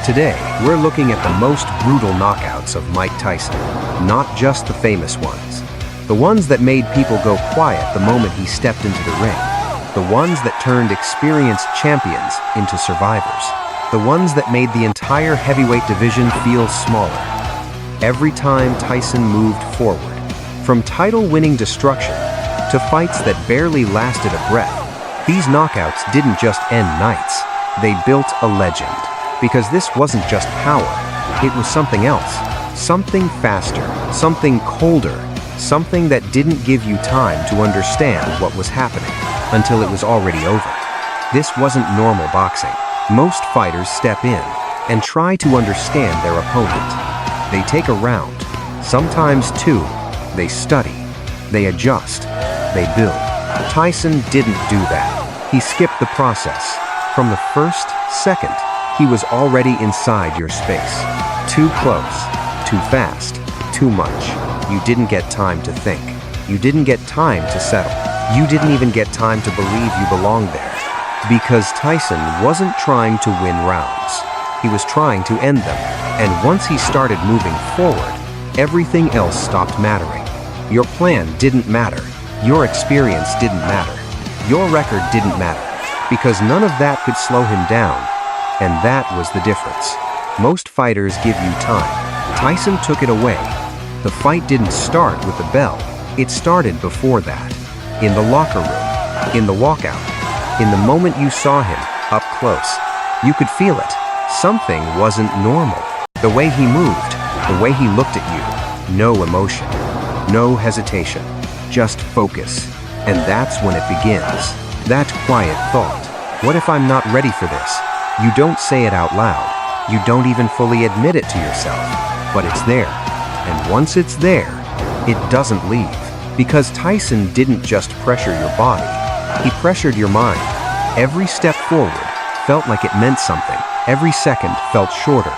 Today, we're looking at the most brutal knockouts of Mike Tyson, not just the famous ones. The ones that made people go quiet the moment he stepped into the ring. The ones that turned experienced champions into survivors. The ones that made the entire heavyweight division feel smaller. Every time Tyson moved forward, from title-winning destruction to fights that barely lasted a breath, these knockouts didn't just end nights. They built a legend. Because this wasn't just power, it was something else. Something faster, something colder, something that didn't give you time to understand what was happening until it was already over. This wasn't normal boxing. Most fighters step in and try to understand their opponent. They take a round, sometimes two. They study, they adjust, they build. Tyson didn't do that. He skipped the process. From the first second, he was already inside your space. Too close, too fast, too much. You didn't get time to think. You didn't get time to settle. You didn't even get time to believe you belonged there. Because Tyson wasn't trying to win rounds. He was trying to end them. And once he started moving forward, everything else stopped mattering. Your plan didn't matter. Your experience didn't matter. Your record didn't matter. Because none of that could slow him down. And that was the difference. Most fighters give you time. Tyson took it away. The fight didn't start with the bell. It started before that. In the locker room. In the walkout. In the moment you saw him, up close. You could feel it. Something wasn't normal. The way he moved. The way he looked at you. No emotion. No hesitation. Just focus. And that's when it begins. That quiet thought. What if I'm not ready for this? You don't say it out loud. You don't even fully admit it to yourself. But it's there. And once it's there, it doesn't leave. Because Tyson didn't just pressure your body. He pressured your mind. Every step forward felt like it meant something. Every second felt shorter.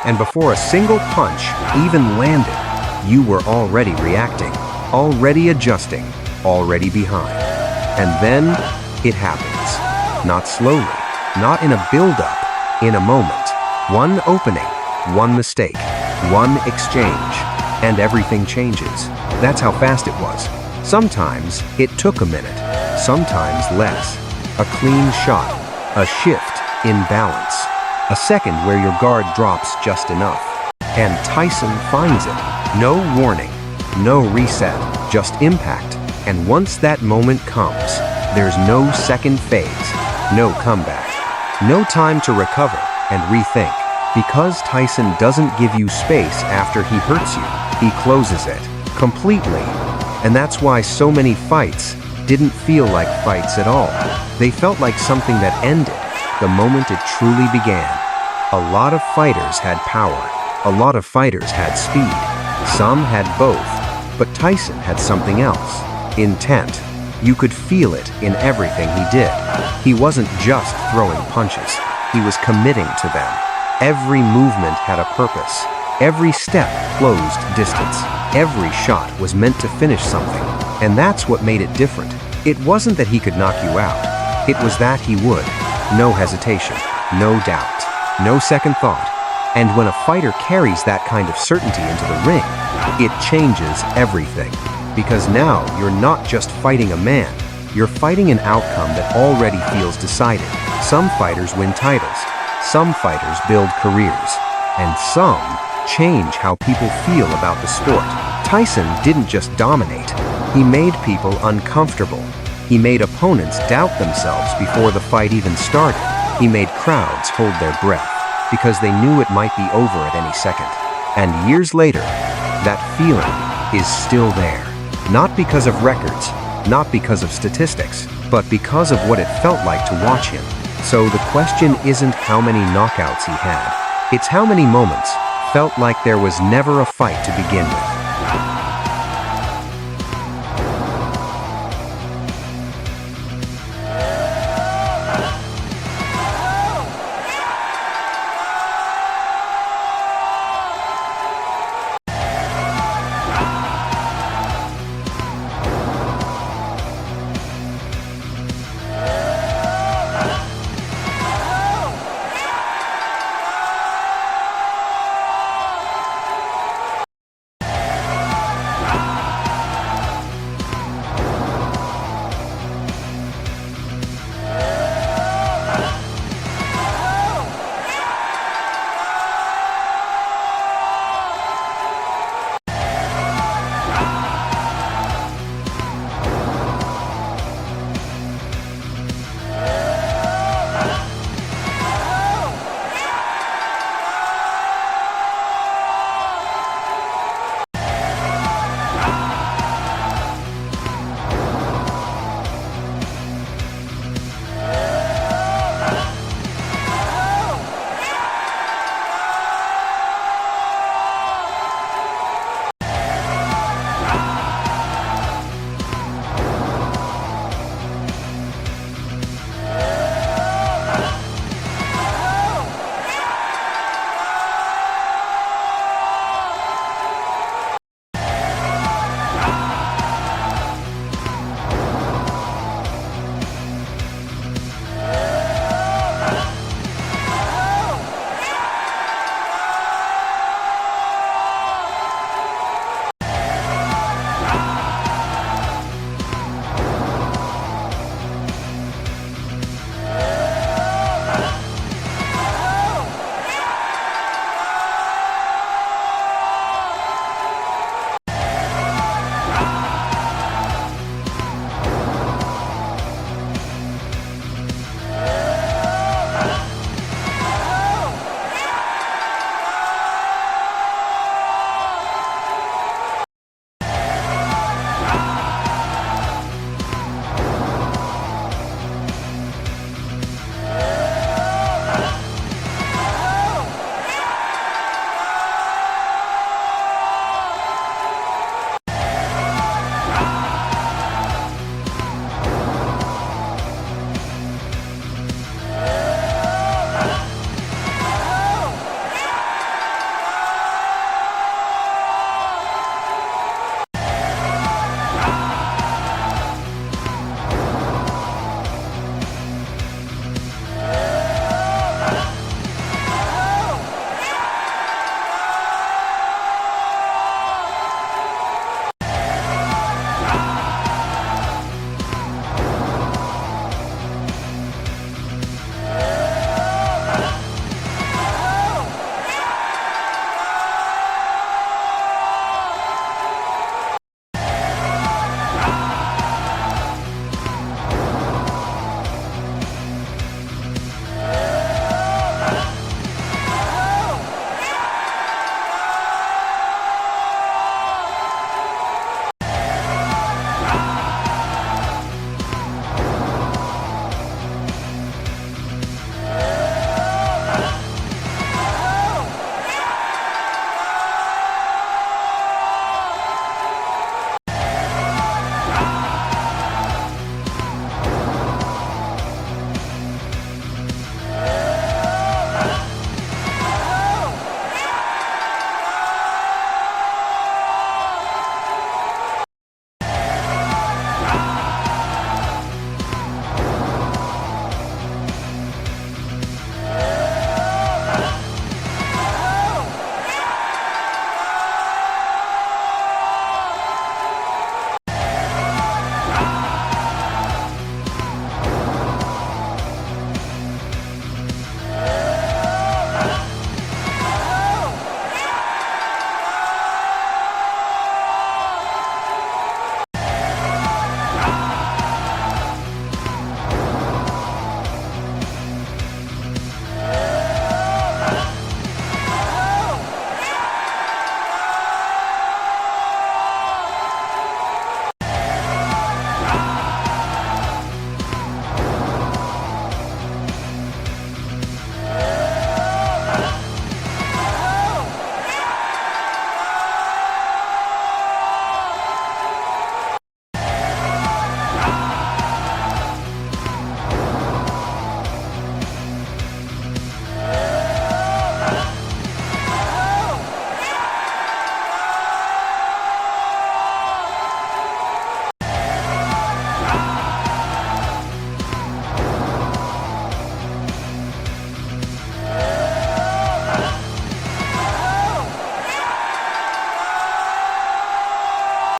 And before a single punch even landed, you were already reacting, already adjusting, already behind. And then it happens. Not slowly. Not in a build-up, in a moment. One opening, one mistake, one exchange, and everything changes. That's how fast it was. Sometimes it took a minute, sometimes less. A clean shot, a shift in balance, a second where your guard drops just enough. And Tyson finds it. No warning, no reset, just impact. And once that moment comes, there's no second phase, no comeback. No time to recover and rethink. Because Tyson doesn't give you space after he hurts you, he closes it completely. And that's why so many fights didn't feel like fights at all. They felt like something that ended the moment it truly began. A lot of fighters had power. A lot of fighters had speed. Some had both. But Tyson had something else. Intent. You could feel it in everything he did. He wasn't just throwing punches. He was committing to them. Every movement had a purpose. Every step closed distance. Every shot was meant to finish something. And that's what made it different. It wasn't that he could knock you out. It was that he would. No hesitation. No doubt. No second thought. And when a fighter carries that kind of certainty into the ring, it changes everything. Because now you're not just fighting a man, you're fighting an outcome that already feels decided. Some fighters win titles, some fighters build careers, and some change how people feel about the sport. Tyson didn't just dominate, he made people uncomfortable. He made opponents doubt themselves before the fight even started. He made crowds hold their breath, because they knew it might be over at any second. And years later, that feeling is still there. Not because of records, not because of statistics, but because of what it felt like to watch him. So the question isn't how many knockouts he had. It's how many moments felt like there was never a fight to begin with.